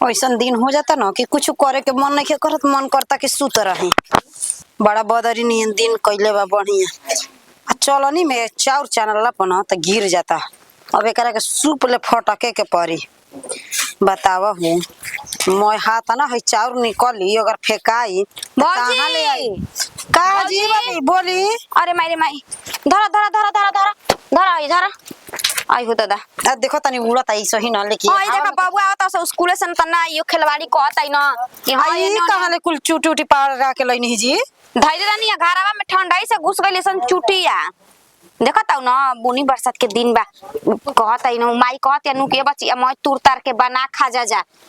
ऐसा दिन हो जाता ना कि कुछ करे के मन नहीं करत, मन करता कि सुत रही। बड़ा बदरी नियन दिन कैले बा बढ़िया। चलनी में चाउर चानला पन त गिर जाता। अब एकरा के सूप ले फटके के पड़ी। बतावा हूँ मैं हाथ ना है चाउर निकली अगर फेंकाई कहाँ ले आई? का जी बाबी बोली? अरे माई रे माई, धरा धरा धरा धरा धरा धरा आई धरा आई हो दादा। देखो तनी उड़त आई सही न लेके। हां देखा बाबू आवता से स्कूल से तना यो खिलवाड़ी कहत आई न कि हां ये कहाँ ले कुल चूटी उटी पार रा के लईनी जी? धैर्य रानी घरवा में ठंडाई से घुस गइले सन चुटिया। देखत न बुनी बरसात के दिन बा कहत आई न माई कहत नु के बच्ची मैं तुर तार के बना खा जा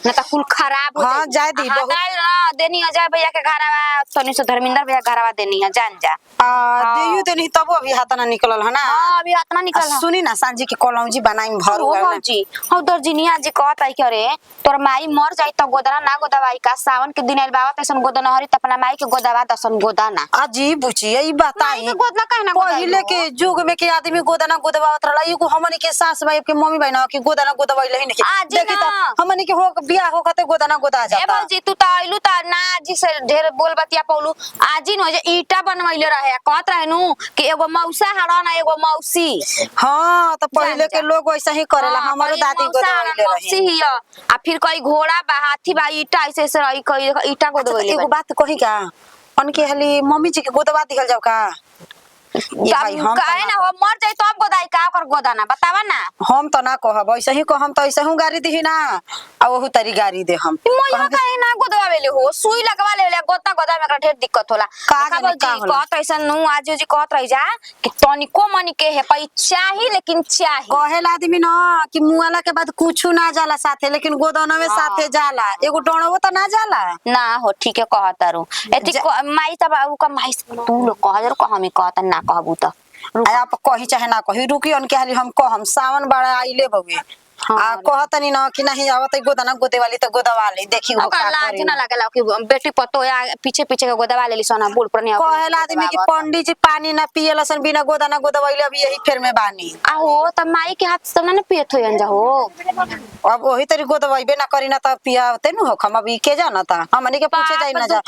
न त कुल खराब हो हां जाय दी बहुत देनी अजय भैया के घरवा तनी से धर्मेंद्र भैया घरवा देनी है जान जा। देयू देनी तब अभी हाथ ना निकलल है ना। हां अभी हाथ ना निकलल है। सुनी ना सांझी के कलौजी बनाई भर हो जी हो दर्जिनिया जी कहत आई करे तोर माई मर जाई त गोदना ना गोदवाई का सावन के दिन आइल बाबा तैसन गोदना हरी त अपना माई के गोदवा दसन गोदना अजी बुची ई बताई गोदना काहे ना पहिले के जुग में के आदमी गोदना गोदवावत रहला। एगो हमनी के सास भाई के मम्मी बहन के गोदना गोदवाइले ही नहीं देखी त हमनी के हो बियाह हो कते गोदना गोदा जाता। ए बाबूजी तू त आइलू त ना जी से ढेर बोल बतिया पौलू आजी न जे ईटा बनवैले रहे कहत रहे नु कि एगो मौसा हड़ा ना एगो मौसी। हां त पहिले के लोग वैसा ही करेला। हमारो दादी गोदवाइले रहे मौसी हिया आ फिर कई घोड़ा बा हाथी बा ईटा ऐसे ऐसे रही कई ईटा गोदवाइले। एगो बात कही का उनके हली मम्मी जी के गोदवा दिखल जाओ का भाई हम काहे ना हो मर जाई तब गोदाई का कर गोदाना बतावा ना। हम त ना कहब ऐसे ही कहम त ऐसे हूं गाड़ी दिही ना आ ओहु तरी गाड़ी दे हम मोइवा काहे ना गोदवावेले हो सुई लगवा लेले गोता गोदा में ढेर दिक्कत होला। का कहत ऐसा नु आज जी कहत रही जा कि तनिको मनी के है पई चाही लेकिन चाही कहेल आदमी ना कि मुआला के बाद कुछु ना जाला साथे लेकिन गोदना में साथे जाला एगो डोणवो त ना जाला ना हो ठीक है कहत रू एती माई त बाबू का माई तू लोग कह जर कह हमें कहत ना कहबू त आप कही चाहे ना कही रुकी उनके हाली हम कहम सावन बड़ा आइले बउए आ कहतनी ना कि नहीं आवत गोदना गोदे वाली त गोदवा ले देखी हो का लाज ना लागला कि बेटी पतो या पीछे पीछे के गोदवा लेली सोना बोल पर नहीं कहल आदमी कि पंडित जी पानी ना पियलसन बिना गोदना गोदवाइले अभी यही फेर में बानी आ हो त माई के हाथ से ना पियत होयन जा हो अब वही तरी गोदवाइबे ना करी ना त पियाते नु हो हम अभी के जाना था हमनी के पूछे जाई ना जा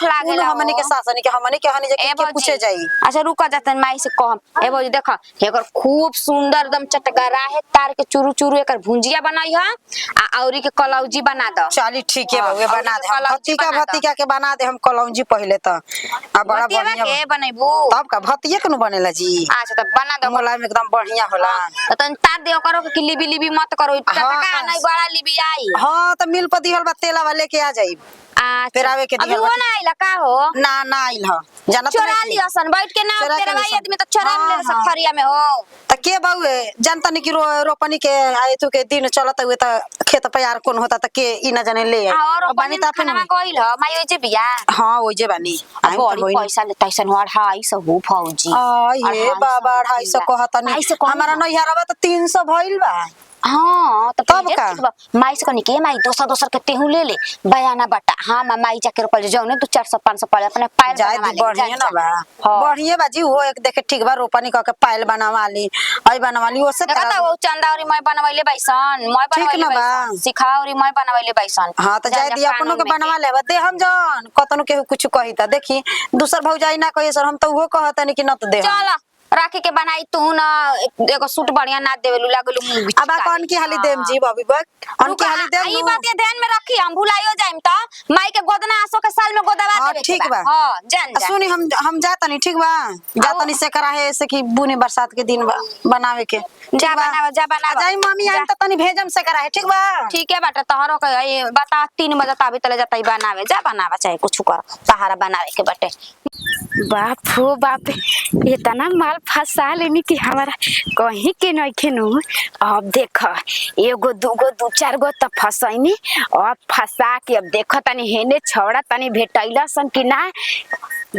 हमनी के सासनी के हमनी के हनी जे के पूछे जाई। अच्छा रुका जातन माई से कहम ए बो देखा एकर खूब सुंदर एकदम चटगरा है तार के चुरू चुरू एकर भुंजिया बनाई है आ औरी के कलौजी बना दो। चली ठीक है बउए बना दे हम भतिका के बना दे हम कलौजी पहले त आ बड़ा बढ़िया के बनैबू तब का भतिये के नु बनेला जी। अच्छा त बना दो मोला में एकदम बढ़िया होला त तन तार दे करो कि लिबी लिबी मत करो का नहीं बड़ा लिबी आई। हां त मिल पदी हल बा तेला वाले के आ जाई फिर आवे के अभी वो ना आइला का हो ना ना आइल ह जानत चोरा लियसन बैठ के ना तेरा भाई आदमी त चोरा ले सफरिया में हो त के बउए जानता नहीं कि रोपनी के आए तो के दिन चलत हुए त खेत तैयार कोन होता त के इ ना जाने ले और बानी त खाना कोइल ह माई ओजे बिया हां ओजे बानी बड़ी पैसा ले तैसन 250 हो फौजी आ ये बाबा 250 कहतनी हमारा नैहरवा त 300 भइल बा। हां तब का माई से कनी के माई दोसर के तेहू ले ले बयाना बटा हां माई जाके रोपल जाऊ ने 400 500 पड़े अपने पायल जाय बढ़िया ना बा बढ़िया बाजी हो एक देखे ठीक बा रोपनी क के पायल बनवा ली आई बनवा ली ओसे देखा वो चंदावरी मैं बनवैले बैसन मैं बनवैले बैसन सिखावरी मैं बनवैले बैसन। हां त जाय दी अपनो के बनवा लेबा दे हम जन कतनो के कुछ कही त देखी दूसर भौजाई ना कही सर हम त वो कहतनी कि न त दे चल राखी के बनाई तू ना एगो सूट बढ़िया ना देवेलू लागलू मुंह बिच अब कौन की हाली देम जी बबी बक कौन की हाली देम ई बात ये ध्यान में रखी हम भुलाइयो जाइम त माई के गोदना आसो के साल में गोदवा देबे ठीक बा हां जान जा सुनी हम जातनी ठीक बा जातनी से करा है ऐसे कि बुनी बरसात के दिन बनावे के जा बनावा जाई मम्मी आन त तनी भेजम से करा है ठीक बा ठीक है बेटा तोहरो के बता 3 बजे तभी तले जाताई बनावे जा बनावा चाहे कुछ कर तहारा बनावे के बटे। बाप हो बाप इतना माल फंसा लेनी कि हमारा कहीं के नहीं खेनू। अब देख एगो दूगो दू चार गो तो फसैनी अब फंसा के अब देखो तनी हेने छौड़ा तनी भेटैला सन कि ना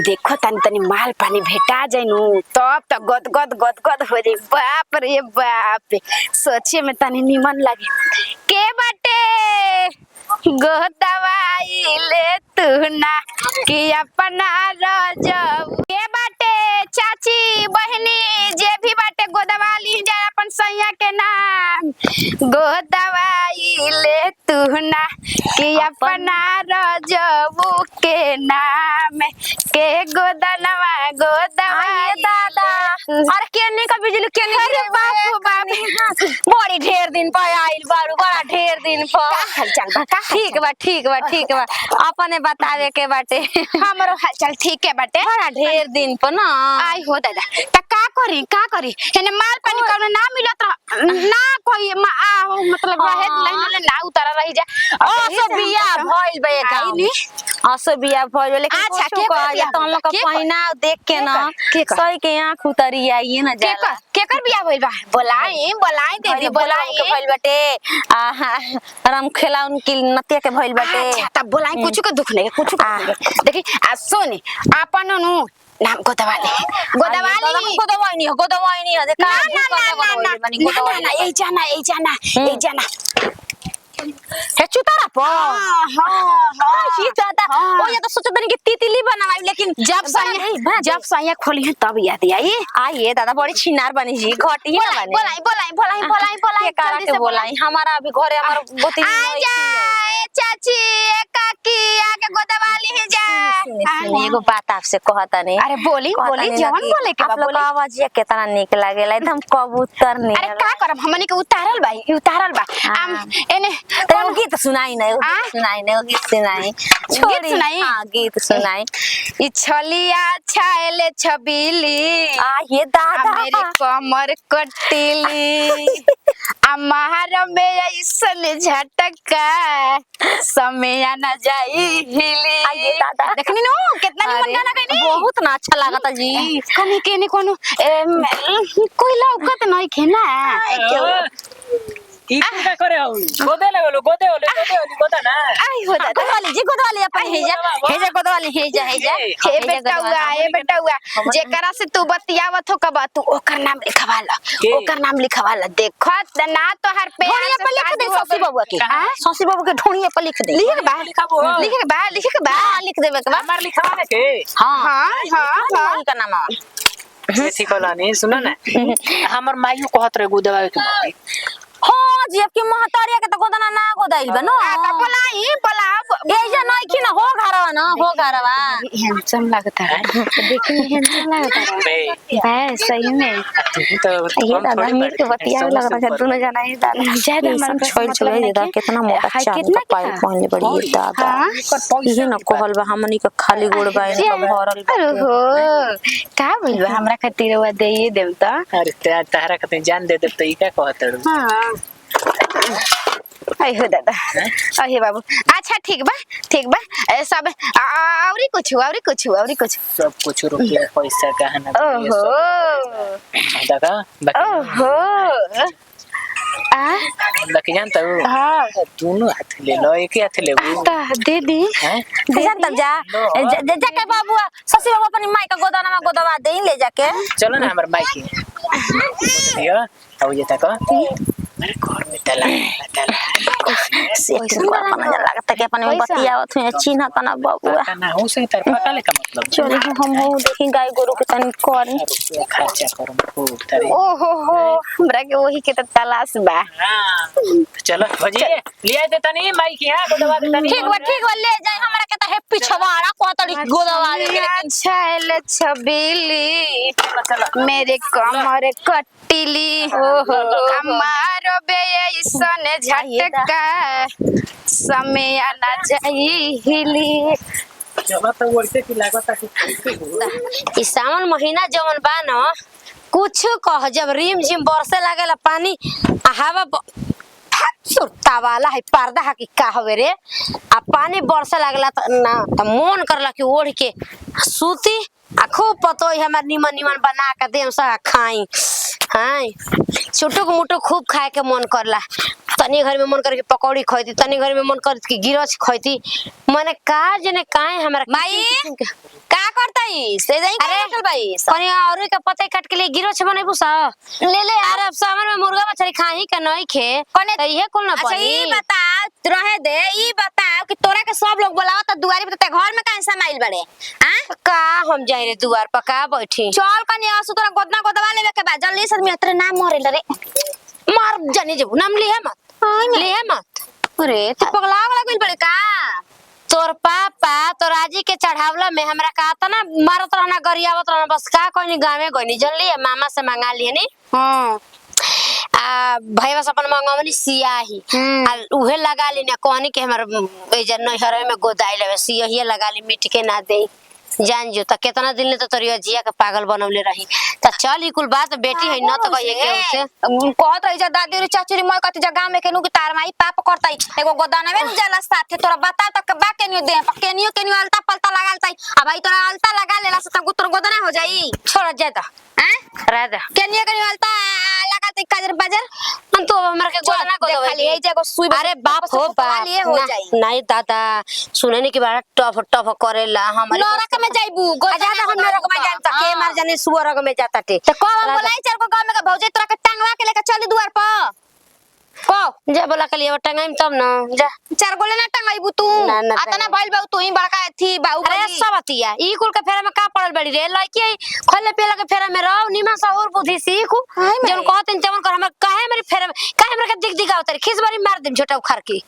देखो तनी तनी माल पानी भेटा जाइनु तब तो गद गद गद गद हो रे बाप रे बाप सोचे में तनी निमन लगे के बाटे गोदवाई ले तू ना कि अपना रजब के बाटे चाची बहनी जे भी बाटे गोदवा ली जा अपन सैया के नाम गोदवाई ले तू ना कि अपना रजबू के नाम के गोदनवा गोदवाई दादा अरे केने का बिजली केने अरे बाप बाप बड़ी ढेर दिन पर आइल बारू बड़ा ढेर दिन पर हालचाल बा ठीक बा अपने बतावे के बाटे हमरो हालचाल ठीक है बाटे बड़ा ढेर दिन पर ना आई हो दादा त का करी हेने माल पानी कौनो ना मिलत ना कोई मतलब रहे लाइन ना उतारा रही जा असो बिया भइल बे गाई नी असो बिया भइल लेकिन अच्छा, कुछो के कह कर या बिया तन लोग के का पहिना देख के ना के कर? सही के आंख उतरी आइए ना जाला केकर बिया भइल बा बोलाई दीदी बोलाई के भइल बाटे आहा राम खेला उनकी नतिया के भइल बाटे अच्छा तब बोलाई कुछ के दुख नहीं कुछ देखी आ सुनी आपन नु नाम गोदवाली गोदवाई नहीं है देखा ना यही जाना हे चुतारा प हां दादा ओ ये तो सोचत नहीं कि तितली बनाई लेकिन जब सैया खोली है तब याद आई आइए दादा बड़ी छिनार बनी जी घटी ना बनी बोलाई जल्दी से बोलाई हमारा अभी घरे हमार गोती चाची काकी आके गोदवाली है जा एगो बात आपसे कहता नहीं अरे बोली जवन बोले के आप लोग का आवाज ये कितना निक लागेला एकदम कबूतर नहीं अरे का करब हमनी के उतारल बा एने तो गीत सुनाई नहीं गीत सुनाई हां गीत सुनाई ई छलिया छाएले छबीली ये दादा मेरे कमर कटीली अमार में ऐसन झटका समय ना जाई हिली ये दादा देखनी नु कितना निमन गाना गइनी बहुत ना अच्छा लागता जी कनी के ने कोनो कोई लौकत नहीं खेना ई का करे हो गोदे गोदा ना आई हो दादा गोदवाली अपन हेजा गोदवाली हेजा हे बेटा हुआ जेकरा से तू बतियावत हो कब तू ओकर नाम लिखवा ल देखो ना तो हर पे ढोणिया पर लिख दे शशि बाबू के ढोणिया पर लिख दे लिख के बा लिख देबे के बा हमार लिखवा के हां का नाम ऐसी कलानी सुनो ना हमर मायू कहत रहे गोदवा के भाई हां जी आपकी महतारिया के तो गोदना ना गोदाइल बा नो बोला एजा नहीं कि ना हो घरवा हैंडसम लगता है देखिए हैंडसम लगता है बस सही में तो ये दादा मीर के बतिया लग रहा है दोनों जाना है दादा ज्यादा सब छोड़ दादा कितना मोटा चांद का पाइप पहनले बड़ी दादा ये न कहल बा हमनी के खाली गोड़ बा इनका भरल ओहो का बोल बा हमरा खातिर वा दे देव त अरे तारा खातिर जान दे तो ई का कहत रू हां आई हो दादा अहे बाबू अच्छा ठीक बा सब औरी कुछ सब कुछ रुपया पैसा गहना ओहो दादा ओहो बाकी जानता हूँ हां दोनों हाथ ले लो एक ही हाथ ले वो ता दे दी जान तब जाके बाबू शशि बाबू अपनी माई का गोदाना में गोदवा दे ले जाके चलो ना हमारे माई की दिया आओ ये तक मेरे घर में तला सेट को अपना लगता कि अपन में बतियावत है चिन्ह तना बाबूआ ना हो से तर पता ले का मतलब चलो हम हो देखी गाय गोरु के तन कर रुपया खर्चा करूं खूब तारे ओहो हमरा के वही के तलाश बा हां चलो भजी लिया दे तनी माई की हां गोदवा दे तनी ठीक बा ले जाए हमरा के त है पिछवाड़ा कोतड़ी गोदवा दे लेकिन छल छबीली मेरे कमर कटीली ओहो हमारो बेसन झटका समय ना जाई हिली जब तो वर्षे की लागत है ई सावन महीना जवन बा न कुछ कह जब रिम झिम बरसे लागेला पानी हवा सुरता वाला है पर्दा है कि का हवे रे आ पानी बरसे लागला त ना त मन करला कि ओढ़ के सूती आ खूब पतोई हमार निमन बना के देम सा खाई हां छोटो को मोटो खूब खाए के मन करला तनी घर में मन कर के पकौड़ी खइती तनी घर में मन कर के गिरच खइती माने का जने काहे हमरा माई का करतई से जाई अरे भाई कनी और के पते काट के लिए गिरच बनेबू सा ले यार अब सामान में मुर्गा मछली खाही के नहीं खे कने त इहे कुल ना अच्छा ई बता रहे दे ई बता बताओ कि तोरा के सब लोग बुलावा त दुआरी पे ते घर में काहे समाइल बड़े हां का हम जाई रे दुआर पर का बैठी चल कनी आसु तोरा गोदना गोदवा लेवे के बा जल्दी से मैं तेरे नाम मरे रे मार जानी जब नाम ले मत अरे तू पगला गइल बड़े का तोर पापा तो राजी के चढ़ावला में हमरा कहा था ना मारत रहना गरियावत रहना बस का कोई गावे गइनी जल्दी मामा से मंगा लिए नी हां आ भाई बस अपन मंगावनी सियाही आ उहे लगा लेना कहनी के हमर ए जन नहर में गोदाई लेवे सियाही लगा ली मिट के ना दे जान जो त केतना दिन ले तो तोरिया जिया के पागल बनवले रही त चल ई कुल बात बेटी है न त कहिए के उसे कहत रही जा दादी रे चाची रे मैं कति जगह में केनु कि तार माई पाप करताई एगो गोदाना में जला साथे तोरा बता तक बा केनियो दे केनियो अलता पलता लगालताई अब भाई तोरा अलता लगा लेला से त गुतर गोदाना हो जाई छोड़ जा त हैं रह दे केनियो अलता लगाते काजर बाजार हम तो हमरा के गोदना गोदवा खाली ए जगह सुई अरे बाप हो बाप लिए हो जाई नहीं दादा सुने नहीं कि बड़ा टफ टफ करेला हमारे नरक में जाइबू ज्यादा हम नरक में जानता के मार जाने सुअर में जाता टे त कब बोलाई चार को गांव में का भौजे तोरा के टांगवा के लेके चली दुआर पर को जा बोला कलिए टंगाइम तब ना जा चार गोले ना टंगाइबू तू ना, ना आतना भइल बाऊ तू ही बड़का थी बाऊ अरे सब अतिया ई कुल के फेरा में का पड़ल बड़ी रे लड़की खोले पेला के फेरा में रहो निमा सा और बुद्धि सीखू जन कहते जमन कर हम काहे मेरी फेरा में काहे हमरा के दिख दिखाओ तेरे खिस बारी मार देम छोटा उखार के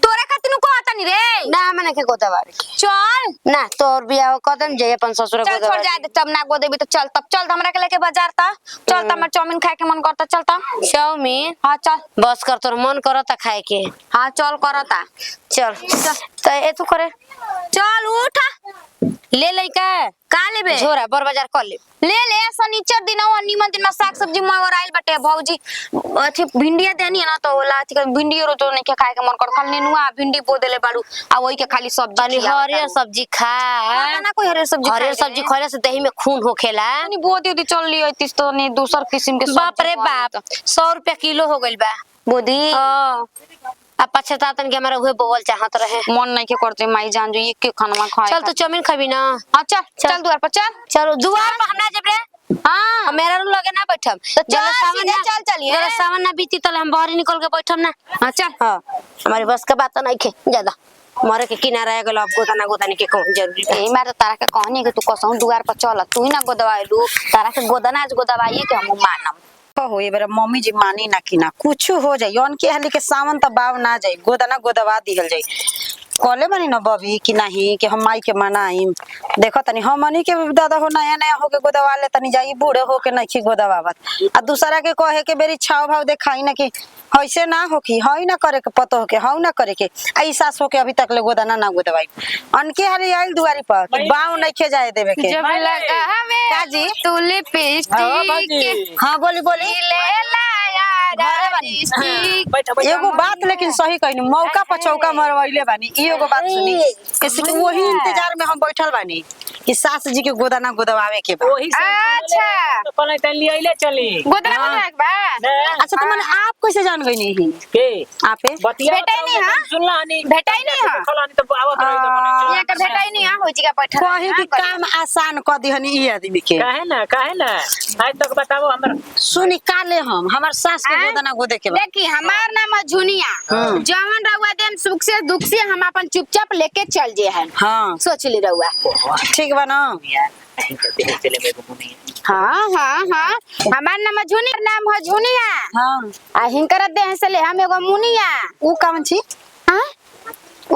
तोरा खातिर को आता नहीं रे ना मने के गोदावारी चल ना तोर बियाह कदम जे अपन ससुर चल छोड़ जा दे तब ना गोदेबी तो चल तब चल हमरा के लेके बाजार ता चल त मैं चाउमीन खाए के मन करता चलता चाउमीन हां चल बस कर तोर मन करता खाए के हां चल करता चल तो ए तू करे चल उठ ले ले का लेबे झोरा बर बाजार कर ले शनिचर दिन और निमन दिन में साग सब्जी मंगवा आइल बटे भौजी अथी भिंडिया देनी है ना तो ओला अथी भिंडी रो तो नहीं के खाए के मन कर खाली नेनुआ भिंडी बो देले बाड़ू आ वही के खाली सब्जी हरियर सब्जी खा ना कोई हरियर सब्जी खइला से दही में खून होखेला नहीं बो दी चल लियो इतिस तो नहीं दूसर किस्म के बाप रे बाप 100 रुपया किलो हो गइल बा बोदी अब पछतातन के हमारा उहे बोल चाहत रहे मन नहीं के करते माई जान जो ये के खाना खाए चल तो चाउमीन खाबी ना हां चल द्वार पर चल चलो दुआर पर हमरा जब रे हां मेरा रू लगे ना बैठब तो चल सीधे चल चलिए जरा सावन ना बीती तले हम बाहर निकल के बैठब ना हां चल हां हमारी बस के बात नहीं खे ज्यादा मारे के किनारा आ गेल अब गोदानी के कौन जरूरी है ए मार तारा के कहनी कि तू कसौ दुआर पर चल तू ही ना गोदवाइलू तारा के गोदना आज गोदवाइए के हम मानम हो ये बेरा मम्मी जी मानी ना कि ना कुछ हो जाई यौन के हाली के सावन त बाव ना जाई गोदना गोदवा दिहल जाई कॉले बनी ना बबी कि नहीं कि हम माई के मनाई देखो तनी हमनी के दादा हो नया नया हो के गोदवा ले तनी जाई बूढ़े हो के नहीं गोदवावत आ दूसरा के कहे के बेरी छाव भाव देखाई ना कि ऐसे ना हो कि हई ना करे के पतो हो के हऊ ना करे के आई सास हो के अभी तक ले गोदना ना गोदवाई अनके हाली आइल दुआरी पर कि बाव नहीं खे जाए देवे के जब लगा हमें काजी तू लिपस्टिक हां बोली बोली ले लाया लिपस्टिक एगो बात लेकिन सही कहनी मौका पर चौका मरवैले बानी ई एगो बात सुनी कैसे कि वही इंतजार में हम बैठल बानी कि सास जी के गोदाना गोदवावे के बा वही से अच्छा तो पहले तन ले आइले चली गोदना गोदना एक बार अच्छा तो मैंने आप कैसे जान गई नहीं के आपे बतिया भेटाई नहीं, हाँ? सुनला नहीं भेटाई नहीं, हाँ? खलानी तो आवत रही तो मने यहाँ का भेटाई नहीं हो जी का बैठा कहीं कि काम आसान क दिहनी ई आदमी के काहे ना आज तक बताओ हमर सुनी काले हम हमार सास के गोदाना गोदे के बा देखी हमार नाम है झुनिया जवन रहुआ देम सुख से दुख से हम अपन चुपचाप लेके चल जे है हां सोच ली रहुआ ठीक बा ना चले मेरे को नहीं हाँ हमार नाम है झुनिया नाम है झुनिया हां आ हिंकर देह से ले हम एगो मुनिया ऊ कामन छी हां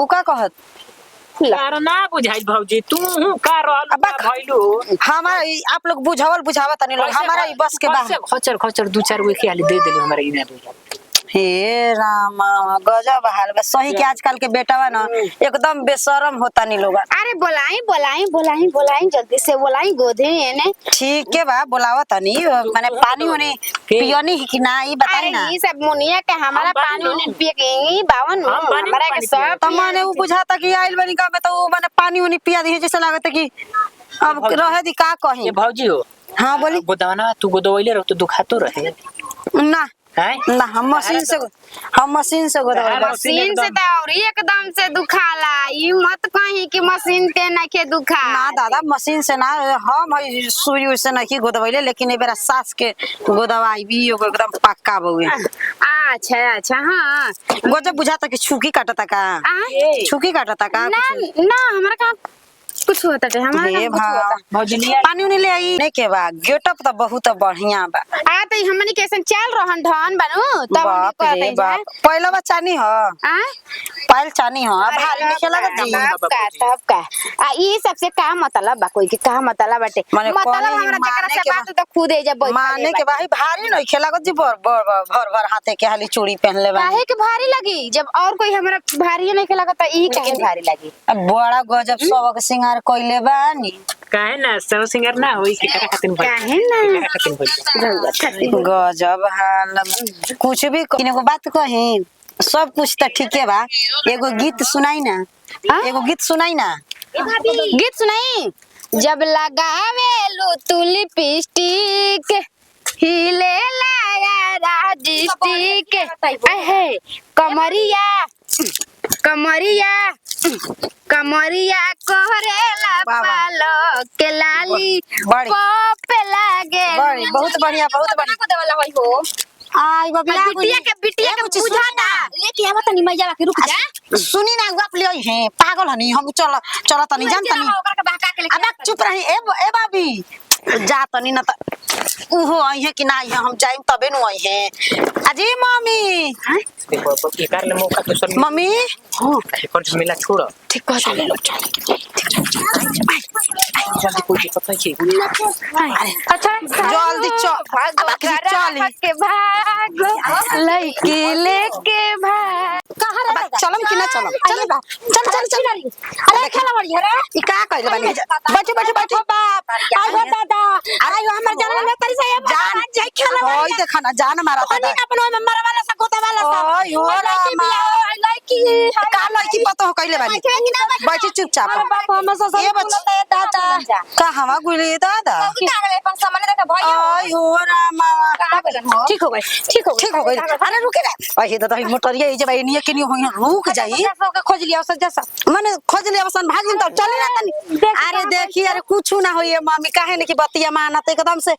ऊ का कहत यार ना बुझाई भौजी तू का रहल अब भइलू हमारा आप लोग बुझावल बुझावा तनी लोग हमारा ई बस के बाहर खचर 2-4 गो के दे देलू हमरा इने हे राम गजब हाल बा सही के आजकल के बेटावा ना एकदम बेशरम होता नी लोग अरे बोलाई जल्दी से बोलाई गोदे ने ठीक है बा बुलावा तनी माने पानी होने पियोनी कि ना ई बताई अरे ना ये सब मुनिया के हमारा पानी उन्हें पिए के बावन हमारा के सब तो माने वो बुझाता कि आइल बनी का में तो वो माने पानी उनी पिया दी जैसे लागत कि अब रहे दी का कही ये भौजी हो हां बोली गोदाना तू गोदवैले रह तो दुखातो रहे ना हैं हम मशीन से गोदवा मशीन से तो और एकदम से दुखाला ई मत कहीं कि मशीन ते नहीं के दुखा ना दादा मशीन से ना हम है सुई से नहीं गोदवैले लेकिन ए बेरा सास के गोदवाई भी एगो एकदम पक्का बउए अच्छा अच्छा हाँ गजब बुझाता कि छुकी काटता का छुकी काटता का ना ना हमारा काम कुछ होता है हमारा हे काम कुछ होता भौजलिया पानी उनी ले आई नहीं के बा गेटअप तो बहुत बढ़िया बा आ तो हमनी कैसे चल रहन धन बनू तब बाप रे बाप पहला बा चानी हो आ पायल चानी हो अब भारी नहीं लगत जी तब का आ ई सबसे का मतलब बा कोई के का मतलब बाटे माने मतलब कौन हमरा माने जकरा से के बात तो खुद ए जब माने के भाई भारी नहीं खेलागत जी भर भर हाथे के हाली चूड़ी पहन ले बा काहे के भारी लगी जब और कोई हमरा भारी नहीं के लगता ई काहे भारी लगी बड़ा गजब सबक सिंगार कइले बानी काहे ना सब सिंगर ना होई के करा खातिन भाई काहे ना करा खातिन भाई गजब हाल कुछ भी किने को बात कही सब कुछ तो ठीके बा एगो गीत सुनाई ना एगो गीत सुनाई ना गीत सुनाई जब लगावे लो तू लिपस्टिक हिले लाया राजिस्टिक अहे कमरिया कमरिया कमरिया कोहरेला पालो के लाली बड़ी पे लागे बड़ी बहुत बढ़िया को देवला होई हो आई बबिया बिटिया के बुझा ना लेके आवा तनी मैया के रुक जा सुनी ना आप ले हैं पागल हनी हम चल चल तनी जान तनी ओकरा के बहका के अब चुप रही ए भाभी जा तनी ना त उहो आई है कि ना आई है हम जाइम तबे नु आई है अजी मम्मी देखो ये कर ले मौका तो सर मम्मी हां कौन से मिला छोड़ो ठीक कह चले लो चल जल्दी कोई पता है अच्छा जल्दी चल के भाग लइके लेके भाग कहां रे चलम कि ना चलम चल चल अरे खेला बड़ी रे ई का कइले बानी बैठो बाप आयो दादा आयो हमर जान ले तरी से जान जाई खेला होई देखा ना जान मारा था अपन में मर वाला सा गोता वाला सा ओय हो रामा लइकी का लड़की पता हो कइले बानी बैठी चुपचाप बाप हम ससुर ये बच्चा दादा का हवा गुली दादा का रे अपन सामने देखे भइयो ओय हो रामा ठीक हो गई अरे रुके ना ऐसे तो तही मोटरिया ई जे भाई निये केनी होई रुक जाई खोज लिया सर जैसा माने खोज ले बसन भागिन तो चली ना तनी अरे देखी अरे कुछ ना होई मम्मी काहे ने की बतिया मानत एकदम से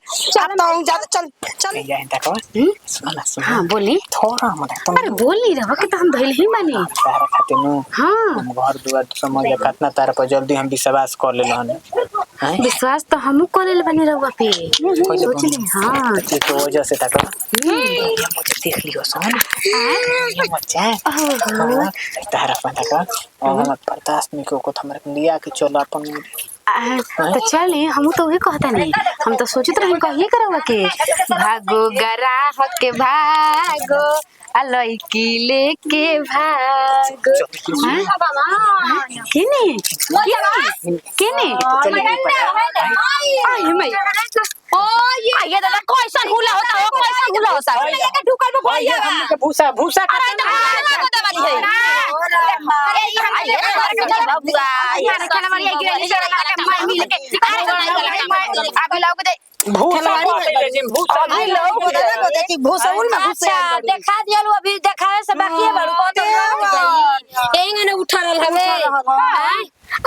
अब तो चल चल या इंता को सुना सुना हां बोली थोड़ा मत तुम अरे बोली रहो कि तो हम धइल ही मानी तारा खातिन हां हम घर दुआर समझ कितना तारा पर जल्दी हम विश्वास कर ले हन हैं विश्वास तो हमहू करे बनी रहुआ पे सोच ले हां ये तो वजह से तक मुझे देख लियो सोन ये मजा तारा पता का और हम बर्दाश्त नहीं को हमरा लिया के चलो अपन तो चले हम तो वही कहता नहीं हम तो सोचत रहे कहिए करवा के भागो गराह के भागो लइकी लेके भागो केने केने आई मैं ओ ये दादा कैसा हुला होता है कैसा हुला होता है ये ढुकल में भाई हम के भूसा भूसा का देखा दियल अभी देखावे से बाकी है बड़ू कौन तो यही ने उठल हवे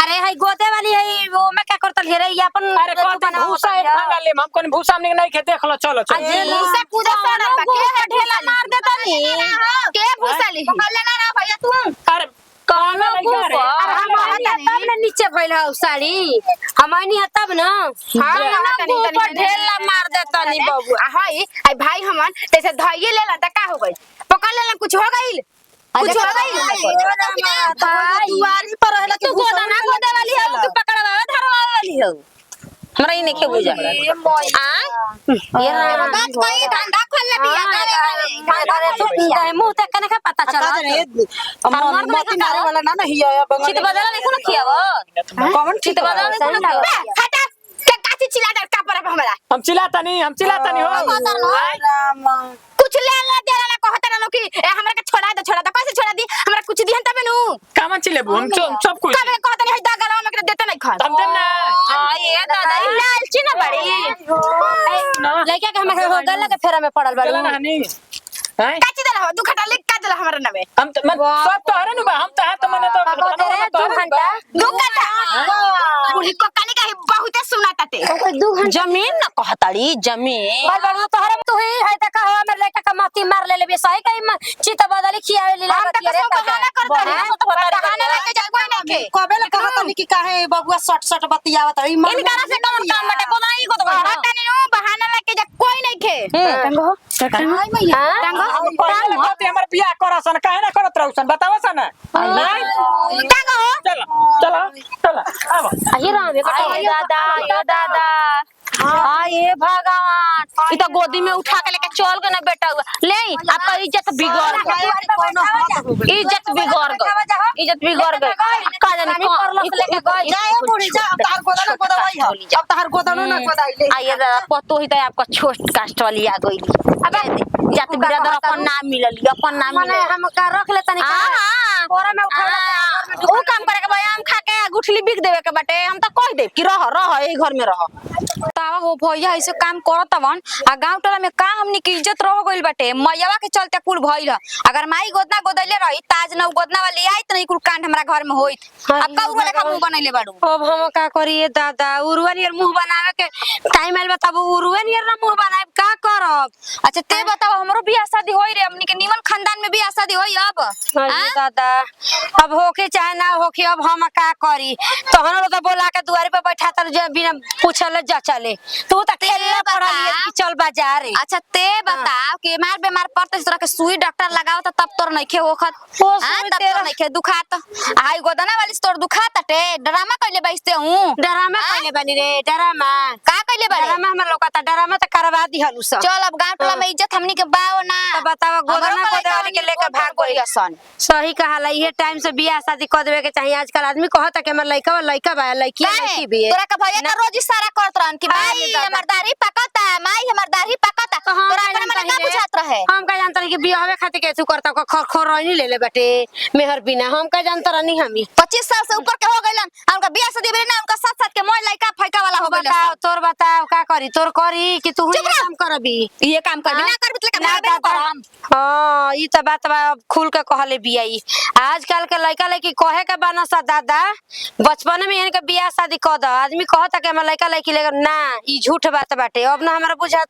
अरे हाय गोदे वाली है वो मैं क्या करतल है रे अपन अरे कौन भूसा है भागा ले हम कोन भूसा हमने नहीं के देख लो चलो चलो ये भूसा कूदा सारा के ढेला मार देता नी के भूसा ली पकड़ लेना ना भैया तू अरे कौन भूसा हम तब ने नीचे भइल है साड़ी हमनी है तब ना हम ऊपर ढेला मार देता नी बाबू हाय आई भाई हमन तैसे धइए लेला त का हो गई पकड़ लेला कुछ हो गइल कुछ हो गइल दुआरी पर रहला तू गोदा ना गोदा वाली है तू पकड़वा धरवा वाली है हमरा ई नहीं के बुझा ये ना बात कोई धंधा खोल ले बिया अरे मुंह तक कने का पता चला मती मारे वाला ना नहीं है चित बदला नहीं कोनो खियावो कौन चित बदला नहीं कोनो हटा के काची चिल्ला दर का पर हमरा हम चिल्लाता नहीं हो कुछ ले ला दे ला कहता ना कि हमरा के छोड़ा दे कैसे छोड़ा दी हमरा कुछ दिहन तबे नु कामन चिल्ले हम सब कुछ कबे कहता नहीं दा गला में देते नहीं खा हम देम ना ये दादा लालची ना बड़ी लइका के हमरा हो गल के फेरा में पड़ल बड़ी चला ना नहीं हैं काची देला हो दुखटा लिख का देला हमरा नामे हम तो सब तो हरे नु हम तो है तो मने तो जमीन न कहताड़ी जमीन बाल बाल तोहरे में तू ही है त कहो हमर लड़का का माटी मार ले लेबे सही कहीं चित बदली खियावे ले हम त कसम बहाना करता है तो बहाना लेके जा कोई नहीं के कबे ले कहत नहीं कि काहे बबुआ सट सट बतियावत रही इनकरा से कौन काम बटे गोदाई को तो कहता नहीं हो बहाना लेके जा कोई नहीं के टंगो टंगो पहले कहते हमर बियाह करसन काहे ना करत रहसन बतावा सन टांगो चल चल चल आवा अही राम दादा यो दादा हाँ ये भगवान ई तो गोदी में उठा के लेके चल के ना बेटा हुआ ले आपका इज्जत बिगड़ गई इज्जत बिगड़ गई इज्जत बिगड़ गई का जाने कौन लेके गई जाए बूढ़ी जा अब तार गोदाना गोदाई है अब तार गोदानो ना गोदाई ले आइए दादा पतो ही तो आपका छोट कास्ट वाली आ गई अब जात बिरादर अपन नाम मिलली अपन नाम माने मिलल हम का रख ले तनी हां कोरा में उठा वो काम करे के भाई आम खा के गुठली बिक देवे के बाटे हम तो कह देब कि रह ए घर में रह तावा हो भैया ऐसे काम करतवन आ गांव टोला में का हमनी की इज्जत रह गइल बाटे मैयावा के चलते कुल भइल अगर माई गोदना गोदले रही ताज न गोदना वाली आई त नहीं कुल कांड हमरा घर में होइत अब का उरे का मुंह बनैले बाड़ू अब हम का करिए दादा उरुआ नियर मुंह बनावे के टाइम आइल बताबू उरुआ नियर ना मुंह बनाए का करब अच्छा ते बताओ हमरो बियाह शादी होई रे हमनी के निमन खानदान में बियाह शादी होई अब अरे दादा अब होके चाहे ना होके अब हम का करी तहन तो बोला के दुआरी पे बैठा तर जे बिना पूछले जा चले तू त खेलना पड़ा लिए कि चल बाजार अच्छा ते बताओ कि मार बीमार पड़ते इस तरह के सुई डॉक्टर लगाओ त तब तोर नइखे होखत ओ हां सुई तब तोर नइखे दुखात आई गोदना वाली तोर दुखात टे ड्रामा कइले बैसते हूं डरामा कइले बनी रे डरामा का कइले बारे डरामा हमर लोकता डरामा त करवा दी हलु सब चल अब गांव टोला में इज्जत हमनी के बाओ ना तो बतावा गोदना गोदवाली के लेके भाग गई सन सही कहाला ये टाइम से बियाह शादी कर देवे के चाहिए आजकल आदमी कहता कि हमर लइका बा लइकी लइकी भी है तोरा का भैया का रोज इशारा करत रहन कि भाई अरे दादा। हमर दाढ़ी पकता माई हमर दाढ़ी पकता तो हम तोरा का अपने जानता मन का ही रे। बुझात रहे हम का जानता नहीं कि बियाहवे खातिर के तू करता खर खर रहनी ले ले बेटे मेहर बिना हम का जानता रहनी हमी 25 साल से ऊपर के हो गइलन उनका बियाह शादी भेल ना उनका साथ साथ के मोय लइका फैका वाला हो गइल बताओ तोर बताओ का करी तोर करी कि तू ही चुप रह। काम करबी ये काम करबी ना करबी त ना का दादा। करम हाँ ई तो बात बा अब खुल के कहले बिया ई आजकल के लइका लइकी कहे के बाना सा दादा बचपन में इनके बियाह शादी कर द आदमी कहता कि हम लइका लइकी ले ना ई झूठ बात बाटे अब ना हमरा बुझात